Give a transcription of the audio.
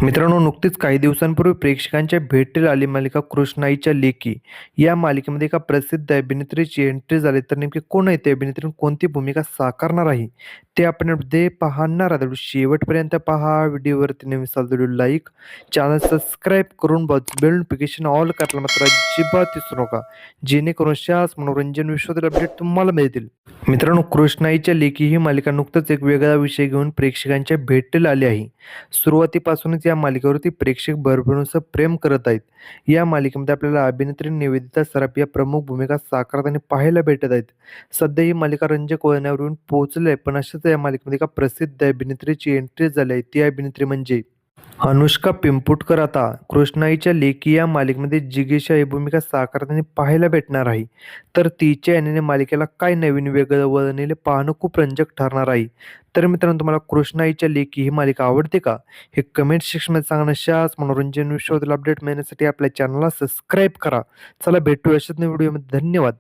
मित्रांनो, नुकतीच काही दिवसांपूर्वी प्रेक्षकांच्या भेटीला आली मालिका कृष्णाईच्या लेकी. या मालिकेमध्ये एका प्रसिद्ध अभिनेत्रीची एंट्री झाली. तर नेमकी कोण आहे ती अभिनेत्री आणि कोणती भूमिका साकारणार आहे? ते आपण यामध्ये पाहणार आहोत. शेवटपर्यंत पहा. व्हिडिओवरती नवीन असाल तर व्हिडिओ लाईक, चॅनल सबस्क्राईब करून बेल नोटिफिकेशन ऑल करायला मात्र अजिबात विसरू नका. जेणेकरून अशाच मनोरंजन विश्वातील अपडेट तुम्हाला मिळतील. मित्रांनो, कृष्णाईच्या लेकी ही मालिका नुकतंच एक वेगळा विषय घेऊन प्रेक्षकांच्या भेटीला आली आहे. सुरुवातीपासूनच या मालिकेवरती प्रेक्षक भरभरूनचं प्रेम करत आहेत. या मालिकेमध्ये आपल्याला अभिनेत्री निवेदिता सराफ या प्रमुख भूमिका साकारताना पाहायला भेटत आहेत. सध्या ही मालिका रंजक वळणावर येऊन पोहोचली आहे. पण अशाच या मालिकेमध्ये एका प्रसिद्ध अभिनेत्रीची एंट्री झाली आहे. ती अभिनेत्री म्हणजे अनुष्का पिंपुटकर. आता कृष्णाईच्या लेकी या मालिकेमध्ये जिगीषा ही भूमिका साकारताना पाहायला भेटणार आहे. तर तिच्या याने मालिकेला काय नवीन वेगळं वळण येईल पाहणं खूप रंजक ठरणार आहे. तर मित्रांनो, तुम्हाला कृष्णाईच्या लेकी ही मालिका आवडते का? हे कमेंट सेक्शनमध्ये सांगा. अशाच मनोरंजन विश्वातील अपडेट मिळण्यासाठी आपल्या चॅनलला सबस्क्राईब करा. चला भेटूया अशाच व्हिडिओमध्ये. धन्यवाद.